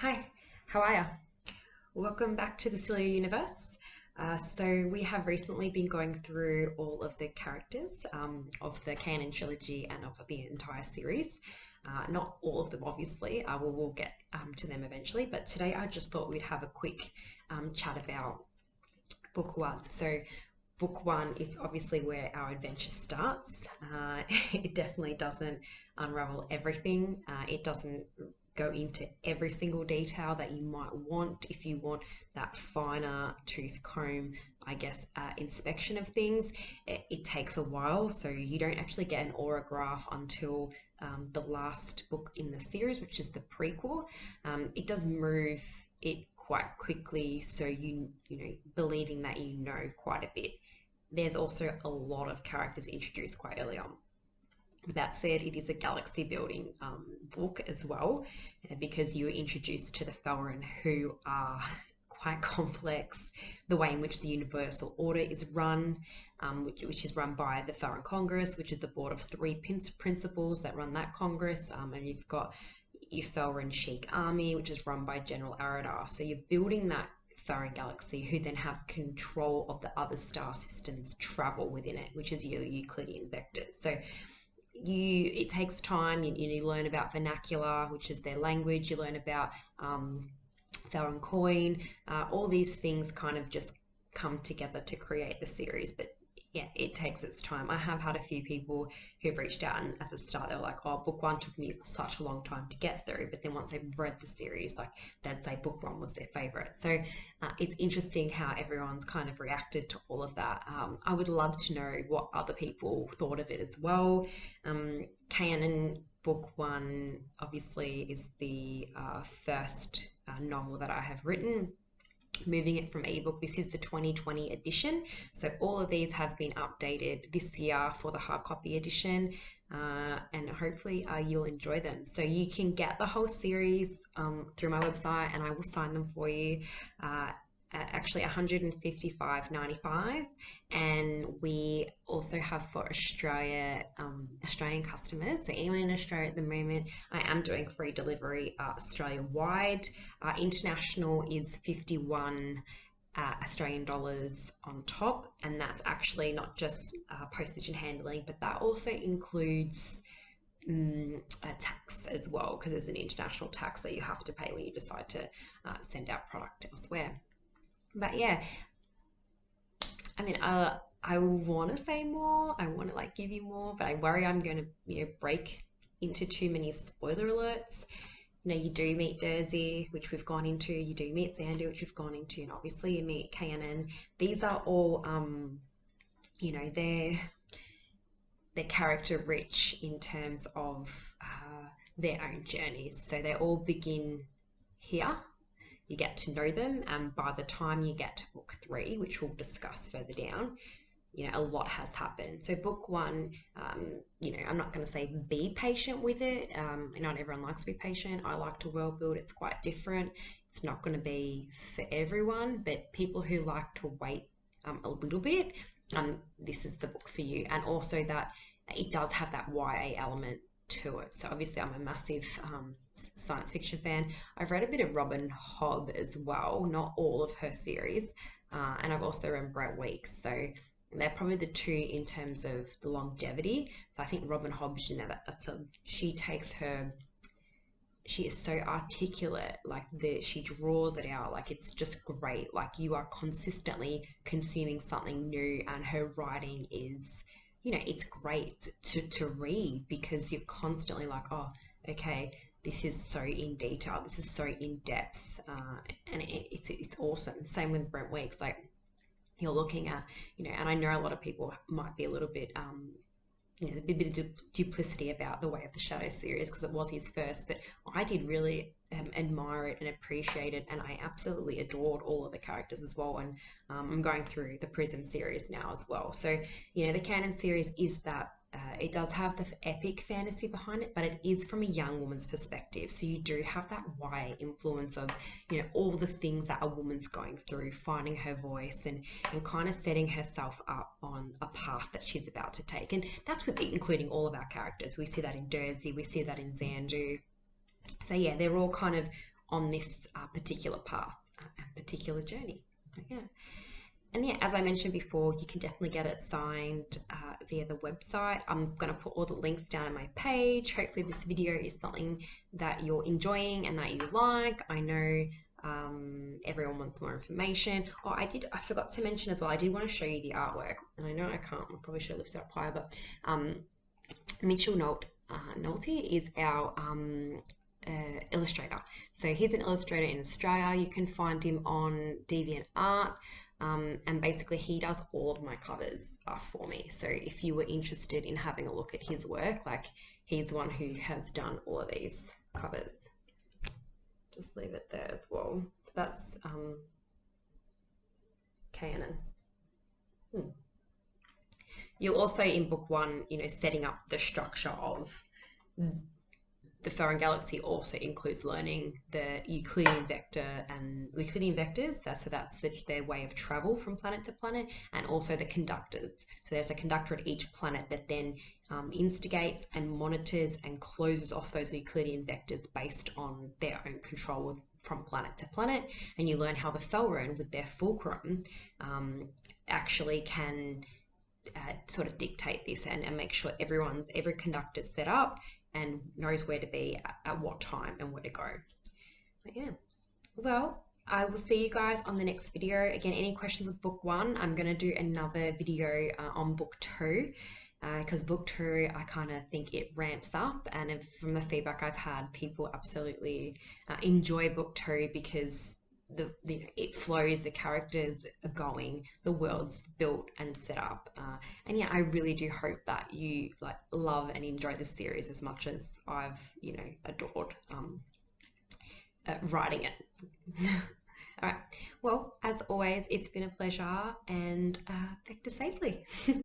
Hi, how are ya? Welcome back to the Siliou universe. So we have recently been going through all of the characters of the Kaianan trilogy and of the entire series. Not all of them, obviously. We'll get to them eventually. But today I just thought we'd have a quick chat about book one. So book one is obviously where our adventure starts. It definitely doesn't unravel everything. It doesn't go into every single detail that you might want if you want that finer tooth comb, I guess, inspection of things. It takes a while, so you don't actually get an aurograph until the last book in the series, which is the prequel. It does move it quite quickly, so you know, believing that you know quite a bit. There's also a lot of characters introduced quite early on. With that said, it is a galaxy building book as well, because you are introduced to the Felrin, who are quite complex. The way in which the Universal Order is run, which is run by the Felrin Congress, which is the board of three principals that run that Congress, and you've got your Felrin Sheik Army, which is run by General Aradar. So you're building that Felrin galaxy, who then have control of the other star systems travel within it, which is your Euclidean vectors. So it takes time. You learn about vernacular, which is their language. You learn about Felrin coin. All these things kind of just come together to create the series. But yeah, it takes its time. I have had a few people who've reached out, and at the start they were like, oh, book one took me such a long time to get through, but then once they've read the series, like, they'd say book one was their favorite. So it's interesting how everyone's kind of reacted to all of that. I would love to know what other people thought of it as well. Kaianan book one obviously is the first novel that I have written. Moving it from ebook, this is the 2020 edition, so all of these have been updated this year for the hard copy edition, and hopefully you'll enjoy them. So you can get the whole series through my website, and I will sign them for you at actually $155.95, and we also have for Australia, Australian customers, so anyone in Australia at the moment, I am doing free delivery Australia wide. International is 51 Australian dollars on top, and that's actually not just postage and handling, but that also includes a tax as well, because there's an international tax that you have to pay when you decide to send out product elsewhere. But yeah, I mean, I want to say more. I want to like give you more, but I worry I'm going to, break into too many spoiler alerts. You do meet Dersey, which we've gone into. You do meet Xandu, which we've gone into, and obviously you meet Kaianan. These are all, they're character rich in terms of their own journeys. So they all begin here. You get to know them, and by the time you get to book three, which we'll discuss further down, a lot has happened. So book one, I'm not going to say be patient with it. Not everyone likes to be patient. I like to world build. It's quite different. It's not going to be for everyone, but people who like to wait a little bit, this is the book for you. And also that it does have that YA element to it. So obviously I'm a massive science fiction fan. I've read a bit of Robin Hobb as well, not all of her series, and I've also read Brett Weeks. So they're probably the two in terms of the longevity. So I think Robin Hobb, she is so articulate, like she draws it out, like it's just great. Like you are consistently consuming something new, and her writing is, it's great to read, because you're constantly like, oh, okay, this is so in detail, this is so in depth, and it's awesome. Same with Brent Weeks, like you're looking at, and I know a lot of people might be a little bit, a bit of duplicity about the Way of the Shadow series, because it was his first, but I did really admire it and appreciate it, and I absolutely adored all of the characters as well. And I'm going through the Prism series now as well. So the Kaianan series is that it does have the epic fantasy behind it, but it is from a young woman's perspective. So you do have that YA influence of all the things that a woman's going through, finding her voice, and kind of setting herself up on a path that she's about to take. And that's with including all of our characters. We see that in Dersey, we see that in Xandu. So yeah, they're all kind of on this particular path and particular journey. Yeah. And yeah, as I mentioned before, you can definitely get it signed via the website. I'm going to put all the links down on my page. Hopefully this video is something that you're enjoying and that you like. I know everyone wants more information. Oh, I forgot to mention as well, I did want to show you the artwork. And I know I can't, I probably should have lifted it up higher, but Mitchell Nolte is our illustrator. So he's an illustrator in Australia. You can find him on DeviantArt. And basically he does all of my covers for me. So if you were interested in having a look at his work, like he's the one who has done all of these covers. Just leave it there as well. That's Kaianan. You'll also in book one, you know, setting up the structure of the Foreign Galaxy also includes learning the Euclidean vector and Euclidean vectors. So that's their way of travel from planet to planet, and also the conductors. So there's a conductor at each planet that then instigates and monitors and closes off those Euclidean vectors based on their own control from planet to planet. And you learn how the Felrune with their fulcrum actually can sort of dictate this and make sure every conductor is set up and knows where to be at what time and where to go. But yeah, well, I will see you guys on the next video. Again, any questions with book one, I'm going to do another video on book two, because book two, I kind of think it ramps up, and from the feedback I've had, people absolutely enjoy book two because it flows, the characters are going, the world's built and set up, and yeah, I really do hope that you like love and enjoy this series as much as I've adored writing it. All right, well, as always, it's been a pleasure, and vector safely.